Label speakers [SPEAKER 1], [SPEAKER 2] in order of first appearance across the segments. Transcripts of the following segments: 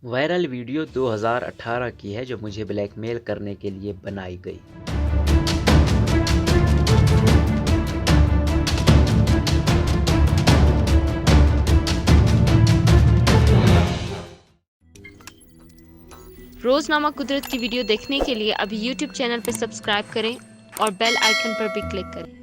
[SPEAKER 1] Viral video 2018 کی ہے جو مجھے بلیک میل کرنے کے لیے بنائی گئی۔
[SPEAKER 2] روزنامہ قدرت کی ویڈیو دیکھنے کے لیے ابھی یوٹیوب چینل پر سبسکرائب کریں اور بیل آئیکن پر بھی کلک کریں۔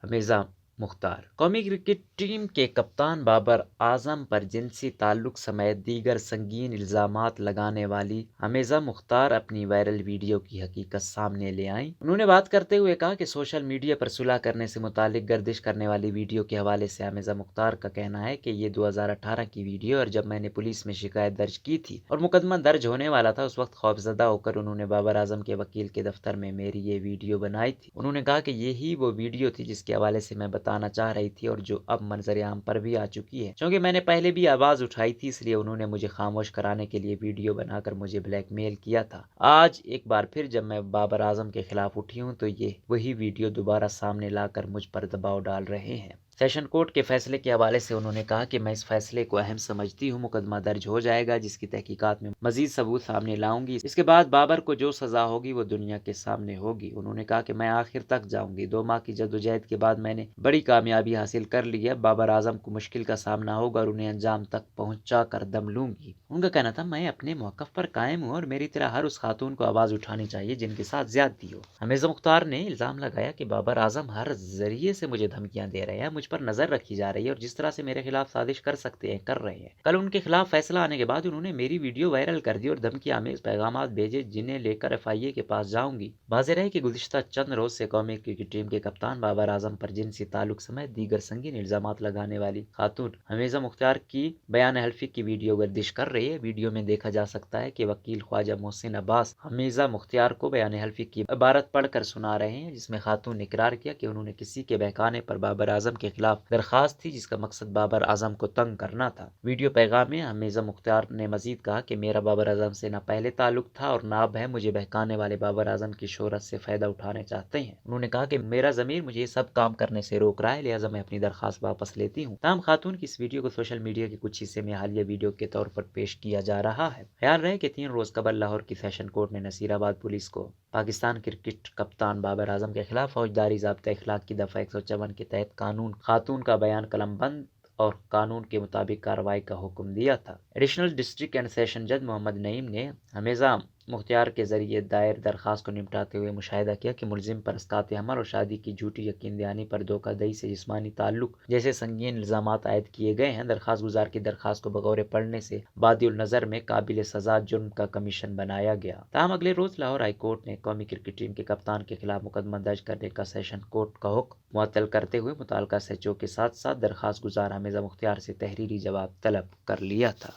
[SPEAKER 1] حمیزہ مختار قومی کرکٹ ٹیم کے کپتان بابر اعظم پر جنسی تعلق سمیت دیگر سنگین الزامات لگانے والی حمیزہ مختار اپنی وائرل ویڈیو کی حقیقت سامنے لے آئیں۔ انہوں نے بات کرتے ہوئے کہا کہ سوشل میڈیا پر صلح کرنے سے متعلق گردش کرنے والی ویڈیو کے حوالے سے حمیزہ مختار کا کہنا ہے کہ یہ 2018 کی ویڈیو اور جب میں نے پولیس میں شکایت درج کی تھی اور مقدمہ درج ہونے والا تھا اس وقت خوفزدہ ہو کر انہوں نے بابر اعظم کے وکیل کے دفتر میں میری یہ ویڈیو بنائی تھی۔ انہوں نے کہا کہ یہی وہ ویڈیو تھی جس کے حوالے سے میں بتانا چاہ رہی تھی اور جو اب منظر عام پر بھی آ چکی ہے، چونکہ میں نے پہلے بھی آواز اٹھائی تھی اس لیے انہوں نے مجھے خاموش کرانے کے لیے ویڈیو بنا کر مجھے بلیک میل کیا تھا۔ آج ایک بار پھر جب میں بابر اعظم کے خلاف اٹھی ہوں تو یہ وہی ویڈیو دوبارہ سامنے لا کر مجھ پر دباؤ ڈال رہے ہیں۔ سیشن کورٹ کے فیصلے کے حوالے سے انہوں نے کہا کہ میں اس فیصلے کو اہم سمجھتی ہوں، مقدمہ درج ہو جائے گا جس کی تحقیقات میں مزید ثبوت سامنے لاؤں گی، اس کے بعد بابر کو جو سزا ہوگی وہ دنیا کے سامنے ہوگی۔ انہوں نے کہا کہ میں آخر تک جاؤں گی، 2 ماہ کی جدوجہد کے بعد میں نے بڑی کامیابی حاصل کر لی ہے، بابر اعظم کو مشکل کا سامنا ہوگا اور انہیں انجام تک پہنچا کر دم لوں گی۔ ان کا کہنا تھا میں اپنے موقف پر قائم ہوں اور میری طرح ہر اس خاتون کو آواز اٹھانی چاہیے جن کے ساتھ زیادتی ہو۔ حمیزہ مختار نے الزام لگایا کہ بابر اعظم ہر ذریعے سے مجھے دھمکیاں دے رہے ہیں، مجھ پر نظر رکھی جا رہی ہے اور جس طرح سے میرے خلاف سازش کر سکتے ہیں کر رہے ہیں۔ کل ان کے خلاف فیصلہ آنے کے بعد انہوں نے میری ویڈیو وائرل کر دی اور دھمکی آمیز پیغامات بھیجے جنہیں لے کر FIA کے پاس جاؤں گی۔ واضح ہے کہ گزشتہ چند روز سے قومی کرکٹ ٹیم کے کپتان بابر اعظم پر جنسی تعلق سمیت دیگر سنگین الزامات لگانے والی خاتون حمیزہ مختار کی بیان حلفی کی ویڈیو گردش کر رہی ہے۔ ویڈیو میں دیکھا جا سکتا ہے کہ وکیل خواجہ محسن عباس حمیزہ مختار کو بیان حلفی کی عبارت پڑھ کر سنا رہے ہیں جس میں خاتون نے اقرار کیا کہ انہوں نے کسی کے بہکانے پر بابر اعظم کے خلاف درخواست تھی جس کا مقصد بابر اعظم کو تنگ کرنا تھا۔ ویڈیو پیغام میں حمیزہ مختار نے مزید کہا کہ میرا بابر اعظم سے نہ پہلے تعلق تھا اور نہ اب ہے، مجھے بہکانے والے بابر اعظم کی شہرت سے فائدہ اٹھانا چاہتے ہیں۔ انہوں نے کہا کہ میرا ضمیر مجھے یہ سب کام کرنے سے روک رہا ہے لہٰذا میں اپنی درخواست واپس لیتی ہوں۔ تاہم خاتون کی اس ویڈیو کو سوشل میڈیا کے کچھ حصے میں حالیہ ویڈیو کے طور پر پیش کیا جا رہا ہے۔ خیال رہے کہ 3 روز قبل لاہور کی سیشن کورٹ نے نصیر آباد پولیس کو پاکستان کرکٹ کپتان بابر اعظم کے خلاف فوجداری ضابطہ اخلاق کی دفعہ 154 کے تحت قانون خاتون کا بیان قلم بند اور قانون کے مطابق کارروائی کا حکم دیا تھا۔ ایڈیشنل ڈسٹرکٹ اینڈ سیشن جج محمد نعیم نے حمیزہ مختار کے ذریعے دائر درخواست کو نمٹاتے ہوئے مشاہدہ کیا کہ ملزم پر اسقاط حمل اور شادی کی جھوٹی یقین دہانی پر دھوکہ دہی سے جسمانی تعلق جیسے سنگین الزامات عائد کیے گئے ہیں۔ درخواست گزار کی درخواست کو بغور پڑھنے سے بادی النظر میں قابل سزا جرم کا کمیشن بنایا گیا۔ تاہم اگلے روز لاہور ہائی کورٹ نے قومی کرکٹ ٹیم کے کپتان کے خلاف مقدمہ درج کرنے کا سیشن کورٹ کا حکم معطل کرتے ہوئے متعلقہ SHO کے ساتھ ساتھ درخواست گزار حمیزہ مختار سے تحریری جواب طلب کر لیا تھا۔